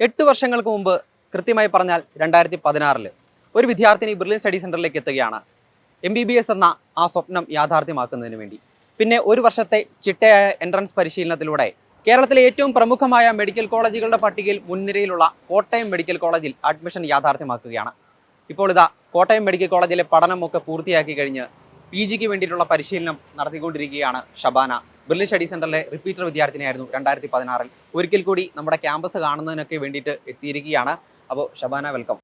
8 വർഷങ്ങൾക്ക് മുമ്പ്, കൃത്യമായി പറഞ്ഞാൽ 2016 ഒരു വിദ്യാർത്ഥിനി ബ്രില്യൻ സ്റ്റഡി സെന്ററിലേക്ക് എത്തുകയാണ് MBBS എന്ന ആ സ്വപ്നം യാഥാർത്ഥ്യമാക്കുന്നതിന് വേണ്ടി. പിന്നെ ഒരു വർഷത്തെ ചിട്ടയായ എൻട്രൻസ് പരിശീലനത്തിലൂടെ കേരളത്തിലെ ഏറ്റവും പ്രമുഖമായ മെഡിക്കൽ കോളേജുകളുടെ പട്ടികയിൽ മുൻനിരയിലുള്ള കോട്ടയം മെഡിക്കൽ കോളേജിൽ അഡ്മിഷൻ യാഥാർത്ഥ്യമാക്കുകയാണ്. ഇപ്പോൾ ഇതാ കോട്ടയം മെഡിക്കൽ കോളേജിലെ പഠനമൊക്കെ പൂർത്തിയാക്കി കഴിഞ്ഞ് PGക്ക് വേണ്ടിയിട്ടുള്ള പരിശീലനം നടത്തിക്കൊണ്ടിരിക്കുകയാണ് ഷബാന. ബ്രില്യൻ സ്റ്റഡി സെന്ററിലെ റിപ്പീറ്റർ വിദ്യാർത്ഥിനിയായിരുന്നു 2016. ഒരിക്കൽ കൂടി നമ്മുടെ ക്യാമ്പസ് കാണുന്നതിനൊക്കെ വേണ്ടിയിട്ട് എത്തിയിരിക്കുകയാണ്. അപ്പോൾ ഷബാന, വെൽക്കം.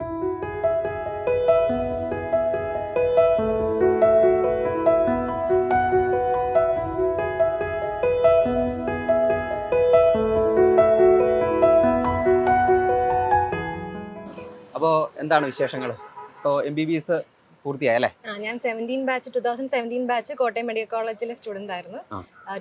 അപ്പോൾ എന്താണ് വിശേഷങ്ങൾ? ഇപ്പോൾ MBBS പൂർത്തിയായല്ലേ? ഞാൻ 2017 ബാച്ച് കോട്ടയം മെഡിക്കൽ കോളേജിലെ സ്റ്റുഡന്റ് ആയിരുന്നു.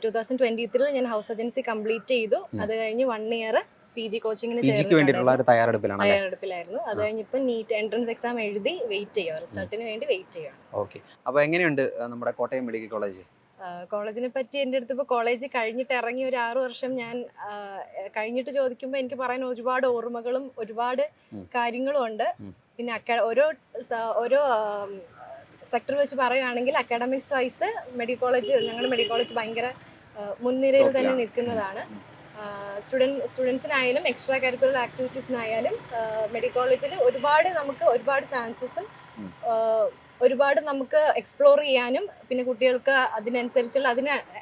2023 ഞാൻ ഹൗസ് ഏജൻസി കംപ്ലീറ്റ് ചെയ്തു. അത് കഴിഞ്ഞ് 1 ഇയർ PG കോച്ചിങ്ങിന് വേണ്ടിയിട്ടുള്ള ഒരു തയ്യാറെടുപ്പിലായിരുന്നു. അത് കഴിഞ്ഞിപ്പോൾ നീറ്റ് എൻട്രൻസ് എക്സാം എഴുതി വെയിറ്റ് ചെയ്യുക, റിസൾട്ടിന് വേണ്ടി വെയിറ്റ് ചെയ്യുകയാണ്. ഓക്കെ. അപ്പോൾ എങ്ങനെയുണ്ട് നമ്മുടെ കോട്ടയം മെഡിക്കൽ കോളേജ്? കോളേജിനെ പറ്റി എൻ്റെ അടുത്ത് ഇപ്പോൾ കോളേജ് കഴിഞ്ഞിട്ട് ഇറങ്ങി ഒരു 6 വർഷം ഞാൻ കഴിഞ്ഞിട്ട് ചോദിക്കുമ്പോൾ എനിക്ക് പറയാൻ ഒരുപാട് ഓർമ്മകളും ഒരുപാട് കാര്യങ്ങളും ഉണ്ട്. പിന്നെ ഓരോ സെക്ടർ വെച്ച് പറയുകയാണെങ്കിൽ അക്കാഡമിക്സ് വൈസ് ഞങ്ങളുടെ മെഡിക്കൽ കോളേജ് ഭയങ്കര മുൻനിരയിൽ തന്നെ നിൽക്കുന്നതാണ്. സ്റ്റുഡൻസിനായാലും എക്സ്ട്രാ കരിക്കുലർ ആക്ടിവിറ്റീസിനായാലും മെഡിക്കൽ കോളേജിൽ ഒരുപാട് ചാൻസസും ഒരുപാട് നമുക്ക് എക്സ്പ്ലോർ ചെയ്യാനും, പിന്നെ കുട്ടികൾക്ക് അതിനനുസരിച്ചുള്ള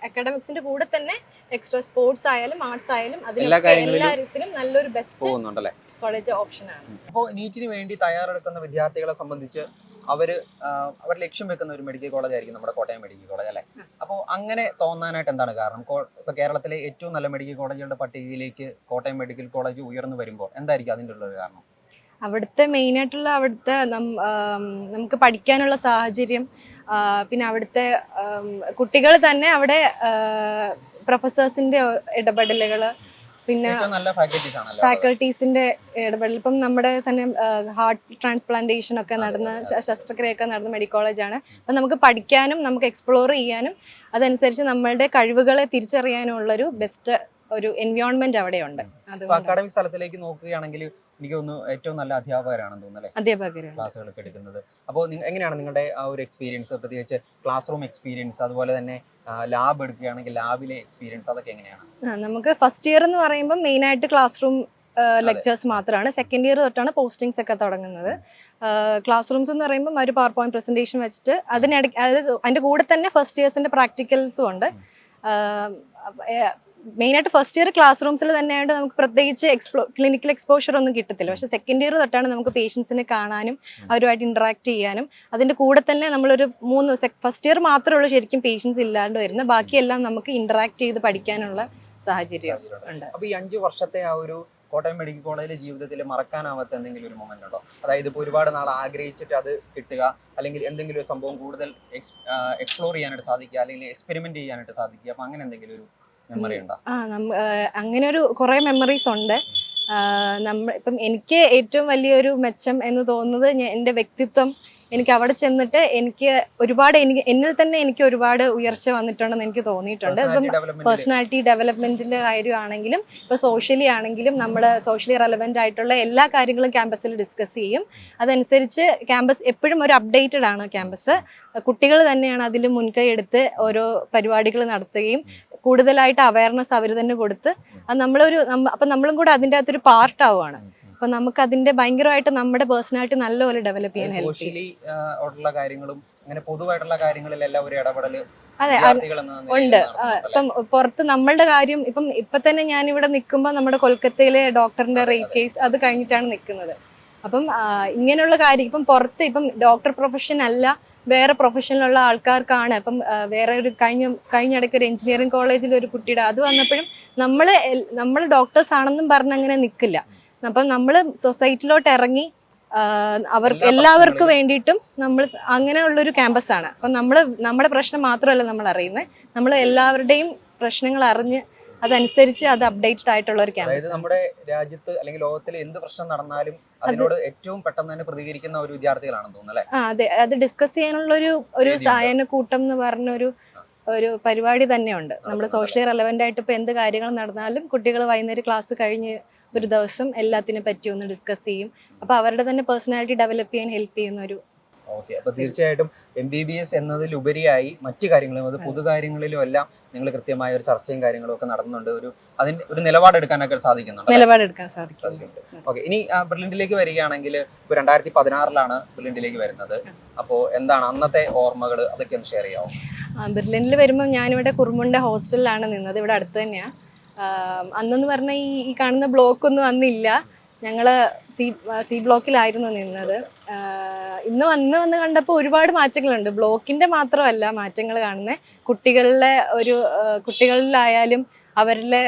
അക്കാഡമിക്സിന്റെ കൂടെ തന്നെ എക്സ്ട്രാ സ്പോർട്സ് ആയാലും ആർട്സ് ആയാലും എല്ലാ കാര്യത്തിലും നല്ലൊരു ബെസ്റ്റ് കോളേജ് ഓപ്ഷനാണ്. അപ്പോൾ നീറ്റിന് വേണ്ടി തയ്യാറെടുക്കുന്ന വിദ്യാർത്ഥികളെ സംബന്ധിച്ച് അവർ ലക്ഷ്യം വെക്കുന്ന ഒരു മെഡിക്കൽ കോളേജ് ആയിരിക്കും നമ്മുടെ കോട്ടയം മെഡിക്കൽ കോളേജ്, അല്ലേ? അപ്പോൾ അങ്ങനെ തോന്നാനായിട്ട് എന്താണ് കാരണം? ഇപ്പോൾ കേരളത്തിലെ ഏറ്റവും നല്ല മെഡിക്കൽ കോളേജുകളുടെ പട്ടികയിലേക്ക് കോട്ടയം മെഡിക്കൽ കോളേജ് ഉയർന്നു വരുമ്പോൾ എന്തായിരിക്കും അതിൻ്റെ ഉള്ള ഒരു കാരണം? അവിടുത്തെ മെയിനായിട്ടുള്ള നമുക്ക് പഠിക്കാനുള്ള സാഹചര്യം, പിന്നെ അവിടുത്തെ കുട്ടികൾ തന്നെ അവിടെ പ്രൊഫസേഴ്സിന്റെ ഇടപെടലുകൾ, പിന്നെ ഫാക്കൽറ്റീസിന്റെ ഇടപെടൽ. ഇപ്പം നമ്മുടെ തന്നെ ഹാർട്ട് ട്രാൻസ്പ്ലാന്റേഷൻ ഒക്കെ നടന്ന ശസ്ത്രക്രിയയൊക്കെ നടന്ന മെഡിക്കൽ കോളേജാണ്. അപ്പം നമുക്ക് പഠിക്കാനും നമുക്ക് എക്സ്പ്ലോർ ചെയ്യാനും അതനുസരിച്ച് നമ്മളുടെ കഴിവുകളെ തിരിച്ചറിയാനും ഉള്ളൊരു ബെസ്റ്റ് ഒരു എൻവയോൺമെന്റ് അവിടെയുണ്ട്. അക്കാഡമിക് സ്ഥലത്തിലേക്ക് നോക്കുകയാണെങ്കിൽ എനിക്ക് തോന്നുന്നു ഏറ്റവും നല്ല അധ്യാപകരാണെന്ന് തോന്നുന്നു, അധ്യാപകരാണ് ക്ലാസ്സുകളൊക്കെ എടുക്കുന്നത്. അപ്പോൾ എങ്ങനെയാണ് നിങ്ങളുടെ ആ ഒരു എക്സ്പീരിയൻസ്, പ്രത്യേകിച്ച് ക്ലാസ് റൂം എക്സ്പീരിയൻസ്, അതുപോലെ തന്നെ ലാബ് എടുക്കുകയാണെങ്കിൽ ലാബിലെ എക്സ്പീരിയൻസ്, അതൊക്കെ എങ്ങനെയാണ്? നമുക്ക് ഫസ്റ്റ് ഇയർ എന്ന് പറയുമ്പോൾ മെയിനായിട്ട് ക്ലാസ് റൂം ലെക്ചേഴ്സ് മാത്രമാണ്. സെക്കൻഡ് ഇയർ തൊട്ടാണ് പോസ്റ്റിങ്സ് ഒക്കെ തുടങ്ങുന്നത്. ക്ലാസ് റൂംസ് എന്ന് പറയുമ്പോൾ ഒരു പവർ പോയിന്റ് പ്രസന്റേഷൻ വെച്ചിട്ട് അതിൻ്റെ കൂടെ തന്നെ ഫസ്റ്റ് ഇയേഴ്സിന്റെ പ്രാക്ടിക്കൽസും ഉണ്ട്. മെയിനായിട്ട് ഫസ്റ്റ് ഇയർ ക്ലാസ് റൂംസിൽ തന്നെയായിട്ട് നമുക്ക് പ്രത്യേകിച്ച് ക്ലിനിക്കൽ എക്സ്പോഷർ ഒന്നും കിട്ടത്തില്ല. പക്ഷേ സെക്കൻഡ് ഇയർ തൊട്ടാണ് നമുക്ക് പേഷ്യൻസിനെ കാണാനും അവരുമായിട്ട് ഇൻട്രാക്ട് ചെയ്യാനും, അതിൻ്റെ കൂടെ തന്നെ നമ്മളൊരു ഫസ്റ്റ് ഇയർ മാത്രമേ ഉള്ളൂ ശരിക്കും പേഷ്യൻസ് ഇല്ലാണ്ട് വരുന്നത്. ബാക്കിയെല്ലാം നമുക്ക് ഇൻട്രാക്ട് ചെയ്ത് പഠിക്കാനുള്ള സാഹചര്യം ഉണ്ട്. അപ്പോൾ ഈ 5 വർഷത്തെ ആ ഒരു കോട്ടയം മെഡിക്കൽ കോളേജിലെ ജീവിതത്തിൽ മറക്കാനാവാത്ത എന്തെങ്കിലും ഒരു മൊമെന്റ് ഉണ്ടോ? അതായത് ഇപ്പോൾ ഒരുപാട് നാൾ ആഗ്രഹിച്ചിട്ട് അത് കിട്ടുക, അല്ലെങ്കിൽ എന്തെങ്കിലും ഒരു സംഭവം കൂടുതൽ എക്സ്പ്ലോർ ചെയ്യാനായിട്ട് സാധിക്കുക, അല്ലെങ്കിൽ എക്സ്പെരിമെന്റ് ചെയ്യാനായിട്ട് സാധിക്കുക, അപ്പോൾ അങ്ങനെ എന്തെങ്കിലും ഒരു മെമ്മറി ഉണ്ടോ? അങ്ങനെ ഒരു കുറേ മെമ്മറീസ് ഉണ്ട്. ഇപ്പം എനിക്ക് ഏറ്റവും വലിയൊരു മെച്ചം എന്ന് തോന്നുന്നത് എൻ്റെ വ്യക്തിത്വം. എനിക്ക് അവിടെ ചെന്നിട്ട് എന്നിൽ തന്നെ എനിക്ക് ഒരുപാട് ഉയർച്ച വന്നിട്ടുണ്ടെന്ന് എനിക്ക് തോന്നിയിട്ടുണ്ട്. ഇപ്പം പേഴ്സണാലിറ്റി ഡെവലപ്മെന്റിന്റെ കാര്യമാണെങ്കിലും ഇപ്പോൾ സോഷ്യലി ആണെങ്കിലും നമ്മൾ സോഷ്യലി റെലവെന്റ് ആയിട്ടുള്ള എല്ലാ കാര്യങ്ങളും ക്യാമ്പസിൽ ഡിസ്കസ് ചെയ്യും. അതനുസരിച്ച് ക്യാമ്പസ് എപ്പോഴും ഒരു അപ്ഡേറ്റഡ് ആണ് ക്യാമ്പസ്. കുട്ടികൾ തന്നെയാണ് അതിൽ മുൻകൈ എടുത്ത് ഓരോ പരിപാടികൾ നടത്തുകയും കൂടുതലായിട്ട് അവയർനെസ് അവർ തന്നെ കൊടുത്ത് അത് അപ്പം നമ്മളും കൂടെ അതിൻ്റെ അകത്തൊരു പാർട്ട് ആവുകയാണ്. അപ്പൊ നമുക്ക് അതിന്റെ ഭയങ്കരമായിട്ട് നമ്മുടെ പേഴ്സണാലിറ്റി നല്ലപോലെ ഡെവലപ്പ് ചെയ്യാൻ ഹെൽപ്പ് ചെയ്യും. അതെ ഉണ്ട്. ഇപ്പം പുറത്ത് നമ്മളുടെ കാര്യം ഇപ്പൊ തന്നെ ഞാൻ ഇവിടെ നിൽക്കുമ്പോൾ നമ്മുടെ കൊൽക്കത്തയിലെ ഡോക്ടറിന്റെ റേപ്പ് കേസ് അത് കഴിഞ്ഞിട്ടാണ് നിൽക്കുന്നത്. അപ്പം ഇങ്ങനെയുള്ള കാര്യം ഇപ്പം പുറത്ത് ഡോക്ടർ പ്രൊഫഷൻ അല്ല വേറെ പ്രൊഫഷനിലുള്ള ആൾക്കാർക്കാണ്. അപ്പം വേറെ ഒരു കഴിഞ്ഞിടയ്ക്ക് ഒരു എഞ്ചിനീയറിംഗ് കോളേജിൽ ഒരു കുട്ടിയുടെ അത് വന്നപ്പോഴും നമ്മൾ ഡോക്ടേഴ്സ് ആണെന്നും പറഞ്ഞ് അങ്ങനെ നിൽക്കില്ല. അപ്പം നമ്മൾ സൊസൈറ്റിയിലോട്ട് ഇറങ്ങി എല്ലാവർക്കും വേണ്ടിയിട്ടും നമ്മൾ അങ്ങനെയുള്ളൊരു ക്യാമ്പസാണ്. അപ്പം നമ്മുടെ പ്രശ്നം മാത്രമല്ല നമ്മൾ അറിയുന്നത്, നമ്മൾ എല്ലാവരുടെയും പ്രശ്നങ്ങൾ അറിഞ്ഞ് അതനുസരിച്ച് അത് അപ്ഡേറ്റഡ് ആയിട്ടുള്ള ഒരു ക്യാമ്പസ്. നമ്മുടെ രാജ്യത്ത് അല്ലെങ്കിൽ ലോകത്തിൽ എന്ത് പ്രശ്നം നടന്നാലും അതിനോട് ഏറ്റവും പെട്ടെന്ന് തന്നെ പ്രതികരിക്കുന്ന ഒരു വിദ്യാർത്ഥികളാണെന്ന് തോന്നുന്നു, അല്ലേ? അതെ, അത് ഡിസ്കസ് ചെയ്യാനുള്ള ഒരു സായന കൂട്ടം എന്ന് പറഞ്ഞൊരു ഒരു പരിപാടി തന്നെയുണ്ട്. നമ്മുടെ സോഷ്യലി റെലവൻ്റ് ആയിട്ട് ഇപ്പോൾ എന്ത് കാര്യങ്ങൾ നടന്നാലും കുട്ടികൾ വൈകുന്നേരം ക്ലാസ് കഴിഞ്ഞ് ഒരു ദിവസം എല്ലാത്തിനെ പറ്റി ഒന്ന് ഡിസ്കസ് ചെയ്യും. അപ്പോൾ അവരുടെ തന്നെ പേഴ്സണാലിറ്റി ഡെവലപ്പ് ചെയ്യാൻ ഹെൽപ്പ് ചെയ്യുന്ന ഒരു ഓക്കെ. അപ്പൊ തീർച്ചയായിട്ടും MBBS എന്നതിലുപരിയായി മറ്റു കാര്യങ്ങളും അത് പൊതുകാര്യങ്ങളിലും എല്ലാം നിങ്ങൾ കൃത്യമായ ഒരു ചർച്ചയും കാര്യങ്ങളും ഒക്കെ നടന്നുണ്ട്. അതിന് ഒരു നിലപാടെടുക്കാനൊക്കെ സാധിക്കുന്നുണ്ട്. നിലപാടെടുക്കാൻ സാധിക്കും. ഓക്കെ. ഇനി ബ്രില്യന്റിലേക്ക് വരികയാണെങ്കിൽ ഇപ്പോൾ 2016 ബ്രില്യന്റിലേക്ക് വരുന്നത്. അപ്പോൾ എന്താണ് അന്നത്തെ ഓർമ്മകൾ, അതൊക്കെ ഒന്ന് ഷെയർ ചെയ്യാമോ? ബെർലിനിൽ വരുമ്പോൾ ഞാനിവിടെ കുറുമുണ്ട ഹോസ്റ്റലിലാണ് നിന്നത്. ഇവിടെ അടുത്ത് തന്നെയാണ്. അന്നെന്ന് പറഞ്ഞാൽ ഈ കാണുന്ന ബ്ലോക്കൊന്നും അന്നില്ല. ഞങ്ങൾ സി ബ്ലോക്കിലായിരുന്നു നിന്നത്. ഇന്ന് വന്ന് കണ്ടപ്പോൾ ഒരുപാട് മാറ്റങ്ങളുണ്ട്. ബ്ലോക്കിൻ്റെ മാത്രമല്ല മാറ്റങ്ങൾ കാണുന്നത്, കുട്ടികളിലായാലും അവരിലെ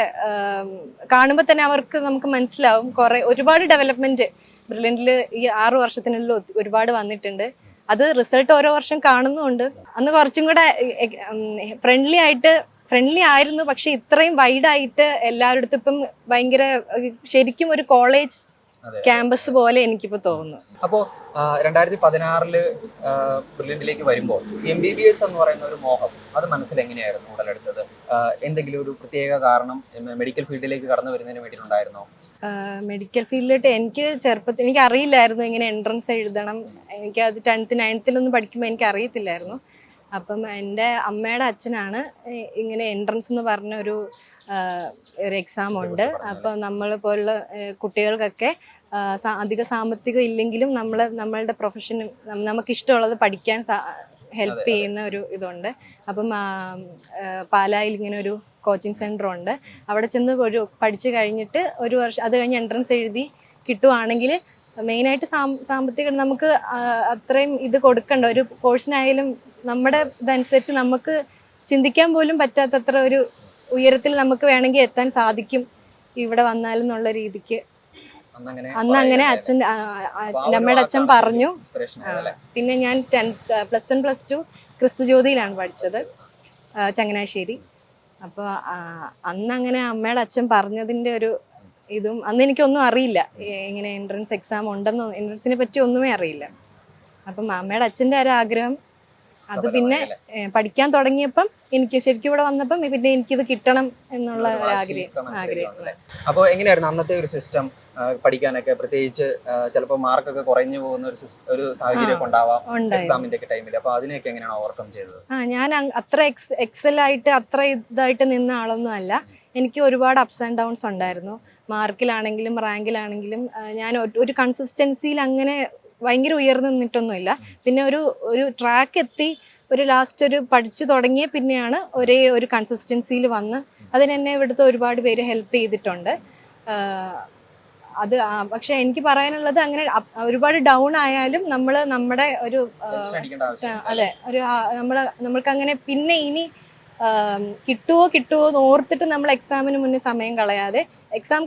കാണുമ്പോൾ തന്നെ നമുക്ക് മനസ്സിലാവും ഒരുപാട് ഡെവലപ്മെൻറ്റ് ബ്രില്യൻറ്റിൽ ഈ 6 വർഷത്തിനുള്ളിൽ ഒരുപാട് വന്നിട്ടുണ്ട്. അത് റിസൾട്ട് ഓരോ വർഷം കാണുന്നുമുണ്ട്. അന്ന് കുറച്ചും കൂടെ ഫ്രണ്ട്ലി ആയിരുന്നു, പക്ഷെ ഇത്രയും വൈഡായിട്ട് എല്ലാവരുടെ അടുത്തും ഇപ്പം ഭയങ്കര ശരിക്കും ഒരു കോളേജ് ക്യാമ്പസ് പോലെ എനിക്കിപ്പോൾ തോന്നുന്നു. അപ്പോൾ 2016 ബ്രില്യന്റിലേക്ക് വരുമ്പോൾ MBBS എന്ന് പറയുന്ന ഒരു മോഹം അത് മനസ്സിൽ എങ്ങനെയായിരുന്നു ഉടലെടുത്തത്? എന്തെങ്കിലും ഒരു പ്രത്യേക കാരണം മെഡിക്കൽ ഫീൽഡിലേക്ക് കടന്നു വരുന്നതിന് വേണ്ടിയിട്ടുണ്ടായിരുന്നോ? മെഡിക്കൽ ഫീൽഡിലോട്ട് എനിക്ക് അറിയില്ലായിരുന്നു ഇങ്ങനെ എൻട്രൻസ് എഴുതണം. എനിക്കത് 10th 9th പഠിക്കുമ്പോൾ എനിക്ക് അറിയത്തില്ലായിരുന്നു. അപ്പം എൻ്റെ അമ്മയുടെ അച്ഛനാണ് ഇങ്ങനെ എൻട്രൻസ് എന്ന് പറഞ്ഞ ഒരു എക്സാം ഉണ്ട്. അപ്പം നമ്മൾ പോലുള്ള കുട്ടികൾക്കൊക്കെ അധിക സാമ്പത്തികം ഇല്ലെങ്കിലും നമ്മളുടെ പ്രൊഫഷനും നമുക്കിഷ്ടമുള്ളത് പഠിക്കാൻ ഹെൽപ്പ് ചെയ്യുന്ന ഒരു ഇതുണ്ട്. അപ്പം പാലായിൽ ഇങ്ങനെ ഒരു കോച്ചിങ് സെൻ്റർ ഉണ്ട്. അവിടെ ചെന്ന് പഠിച്ചു കഴിഞ്ഞിട്ട് ഒരു വർഷം അത് കഴിഞ്ഞ് എൻട്രൻസ് എഴുതി കിട്ടുവാണെങ്കിൽ മെയിനായിട്ട് സാമ്പത്തികം നമുക്ക് അത്രയും ഇത് കൊടുക്കണ്ട ഒരു കോഴ്സിനായാലും നമ്മുടെ ഇതനുസരിച്ച് നമുക്ക് ചിന്തിക്കാൻ പോലും പറ്റാത്തത്ര ഒരു ഉയരത്തിൽ നമുക്ക് വേണമെങ്കിൽ എത്താൻ സാധിക്കും ഇവിടെ വന്നാലും എന്നുള്ള രീതിക്ക് അന്ന് അങ്ങനെ നമ്മുടെ അച്ഛൻ പറഞ്ഞു. പിന്നെ ഞാൻ +1 +2 ക്രിസ്തുജ്യോതിയിലാണ് പഠിച്ചത്, ചങ്ങനാശ്ശേരി. അപ്പോൾ അന്ന് അങ്ങനെ അമ്മയുടെ അച്ഛൻ പറഞ്ഞതിൻ്റെ ഒരു ഇതും അന്ന് എനിക്കൊന്നും അറിയില്ല, ഇങ്ങനെ എൻട്രൻസ് എക്സാം ഉണ്ടെന്നോ എൻട്രൻസിനെ പറ്റി ഒന്നുമേ അറിയില്ല. അപ്പം അമ്മയുടെ അച്ഛൻ്റെ ഒരു ആഗ്രഹം അത് പിന്നെ പഠിക്കാൻ തുടങ്ങിയപ്പം എനിക്ക് ശരിക്കും ഇവിടെ വന്നപ്പം പിന്നെ എനിക്കിത് കിട്ടണം എന്നുള്ള ഒരു ആഗ്രഹം. അപ്പോൾ എങ്ങനെയായിരുന്നു അന്നത്തെ ഒരു സിസ്റ്റം പഠിക്കാനൊക്കെ? പ്രത്യേകിച്ച് ചിലപ്പോൾ മാർക്കൊക്കെ കുറഞ്ഞു പോകുന്ന ഒരു സാഹചര്യം ഉണ്ടാവാം എക്സാമിന്റെ ഒക്കെ ടൈമിൽ. അപ്പോൾ അതിനെയൊക്കെ എങ്ങനെയാണ് ഓവർകം ചെയ്തത്? ഞാൻ അത്ര എക്സലായിട്ട് അത്ര ഇതായിട്ട് നിന്ന ആളൊന്നും അല്ല. എനിക്ക് ഒരുപാട് അപ്സ് ആൻഡ് ഡൗൺസ് ഉണ്ടായിരുന്നു. മാർക്കിലാണെങ്കിലും റാങ്കിലാണെങ്കിലും ഞാൻ ഒരു കൺസിസ്റ്റൻസിയിൽ അങ്ങനെ ഭയങ്കര ഉയർന്നു നിന്നിട്ടൊന്നുമില്ല. പിന്നെ ഒരു ട്രാക്ക് എത്തി ഒരു ലാസ്റ്റ് ഒരു പഠിച്ചു തുടങ്ങിയ പിന്നെയാണ് ഒരേ ഒരു കൺസിസ്റ്റൻസിയിൽ വന്ന് അതിനെന്നെ ഇവിടുത്തെ ഒരുപാട് പേര് ഹെൽപ്പ് ചെയ്തിട്ടുണ്ട്. അത് പക്ഷെ എനിക്ക് പറയാനുള്ളത് അങ്ങനെ ഒരുപാട് ഡൗൺ ആയാലും നമ്മുടെ ഒരു അതെ ഒരു നമ്മൾക്ക് അങ്ങനെ പിന്നെ ഇനി കിട്ടുമോ എന്ന് ഓർത്തിട്ട് നമ്മൾ എക്സാമിന് മുന്നേ സമയം കളയാതെ എക്സാം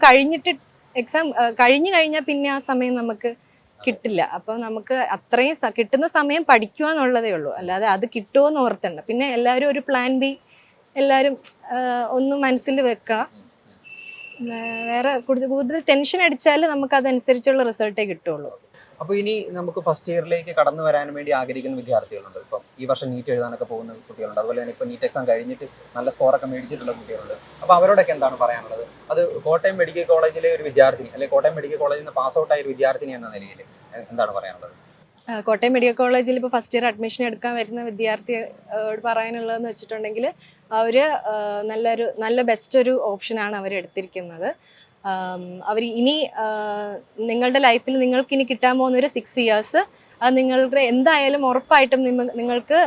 കഴിഞ്ഞു കഴിഞ്ഞാൽ പിന്നെ ആ സമയം നമുക്ക് കിട്ടില്ല. അപ്പം നമുക്ക് അത്രയും കിട്ടുന്ന സമയം പഠിക്കുക എന്നുള്ളതേ ഉള്ളൂ, അല്ലാതെ അത് കിട്ടുമോ എന്ന് ഓർത്തണ്ട. പിന്നെ എല്ലാവരും ഒരു പ്ലാൻ ബി എല്ലാവരും ഒന്ന് മനസ്സിൽ വെക്കണം. വേറെ കൂടുതൽ ടെൻഷൻ അടിച്ചാൽ നമുക്ക് അതനുസരിച്ചുള്ള റിസൾട്ടേ കിട്ടുള്ളൂ. അപ്പോൾ ഇനി നമുക്ക് ഫസ്റ്റ് ഇയറിലേക്ക് കടന്നു വരാൻ വേണ്ടി ആഗ്രഹിക്കുന്ന വിദ്യാർത്ഥികളുണ്ട്. ഇപ്പം ഈ വർഷം നീറ്റ് എഴുതാനൊക്കെ പോകുന്ന കുട്ടികളുണ്ട്. അതുപോലെ തന്നെ ഇപ്പോൾ നീറ്റ് എക്സാം കഴിഞ്ഞിട്ട് നല്ല സ്കോറൊക്കെ മേടിച്ചിട്ടുള്ള കുട്ടികളുണ്ട്. അപ്പോൾ അവരോടൊക്കെ എന്താണ് പറയാനുള്ളത്? അത് കോട്ടയം മെഡിക്കൽ കോളേജിലെ ഒരു വിദ്യാർത്ഥിനി അല്ലെങ്കിൽ കോട്ടയം മെഡിക്കൽ കോളേജിൽ നിന്ന് പാസ് ഔട്ടായ ഒരു വിദ്യാർത്ഥിനി എന്ന നിലയിൽ എന്താണ് പറയാനുള്ളത്? കോട്ടയം മെഡിക്കൽ കോളേജിൽ ഇപ്പോൾ ഫസ്റ്റ് ഇയർ അഡ്മിഷൻ എടുക്കാൻ വരുന്ന വിദ്യാർത്ഥിയോട് പറയാനുള്ളതെന്ന് വെച്ചിട്ടുണ്ടെങ്കിൽ അവർ നല്ല ബെസ്റ്റ് ഒരു ഓപ്ഷനാണ് അവർ എടുത്തിരിക്കുന്നത്. അവർ ഇനി നിങ്ങളുടെ ലൈഫിൽ നിങ്ങൾക്ക് ഇനി കിട്ടാൻ പോകുന്ന ഒരു 6 ഇയേഴ്സ് അത് നിങ്ങളുടെ എന്തായാലും ഉറപ്പായിട്ടും നിങ്ങൾക്ക്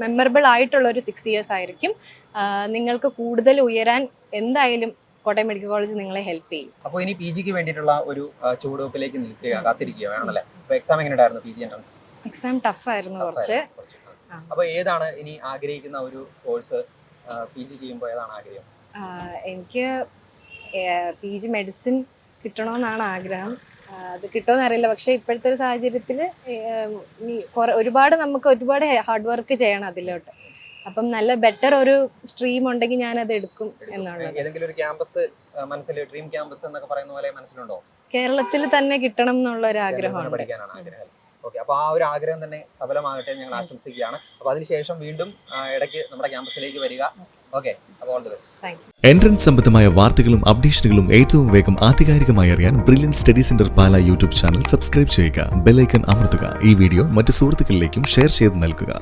മെമ്മറബിൾ ആയിട്ടുള്ള ഒരു 6 ഇയേഴ്സ് ആയിരിക്കും. നിങ്ങൾക്ക് കൂടുതൽ ഉയരാൻ എന്തായാലും കോട്ടയം മെഡിക്കൽ കോളേജ് നിങ്ങളെ ഹെൽപ്പ് ചെയ്യും. അപ്പോൾ ഇനി PG ക്ക് വേണ്ടിയിട്ടുള്ള ഒരു ചുവടുവെപ്പിലേക്ക് കാത്തിരിക്കുക വേണമല്ലേ? അപ്പോൾ എക്സാം എങ്ങനെ ഉണ്ടായിരുന്നു? PG എൻട്രൻസ് എക്സാം ടഫായിരുന്നു കുറച്ച്. അപ്പോൾ ഏതാണ് ഇനി ആഗ്രഹിക്കുന്ന ഒരു കോഴ്സ്? PG ചെയ്യുമ്പോൾ ഏതാണ് ആഗ്രഹം? എനിക്ക് PG മെഡിസിൻ കിട്ടണമെന്നാണ് ആഗ്രഹം. അത് കിട്ടുമെന്ന് അറിയില്ല, പക്ഷേ ഇപ്പോഴത്തെ ഒരു സാഹചര്യത്തിൽ നമുക്ക് ഒരുപാട് ഹാർഡ് വർക്ക് ചെയ്യണം അതിലോട്ട്. അപ്പം നല്ല ബെറ്റർ ഒരു സ്ട്രീം ഉണ്ടെങ്കിൽ ഞാൻ അത് എടുക്കും എന്നുള്ളത്. ഏതെങ്കിലും ഒരു ക്യാമ്പസ് മനസ്സിൽ, ഡ്രീം ക്യാമ്പസ് എന്നൊക്കെ പറയുന്ന പോലെ മനസ്സിലുണ്ടോ? കേരളത്തിൽ തന്നെ കിട്ടണം എന്നുള്ള ഒരു ആഗ്രഹമാണ്. ഓക്കെ, അപ്പോൾ ആ ഒരു ആഗ്രഹം തന്നെ സഫലമാകട്ടെ എന്ന് ഞങ്ങൾ ആശംസിക്കുകയാണ്. അപ്പോൾ അതിനുശേഷം വീണ്ടും ഇടയ്ക്ക് നമ്മുടെ ക്യാമ്പസിലേക്ക് വരിക. ഓക്കെ, അപ്പോൾ ഓൾ ദി ബെസ്റ്റ്. എൻട്രൻസ് സംബന്ധമായ വാർത്തകളും അപ്ഡേഷനുകളും ഏറ്റവും വേഗം ആധികാരികമായി അറിയാൻ ബ്രില്യൻറ്റ് സ്റ്റഡി സെന്റർ പാല യൂട്യൂബ് ചാനൽ സബ്സ്ക്രൈബ് ചെയ്യുക. ബെൽ ഐക്കൺ അമർത്തുക. ഈ വീഡിയോ മറ്റ് സുഹൃത്തുക്കളിലേക്കും ഷെയർ ചെയ്ത് നൽകുക.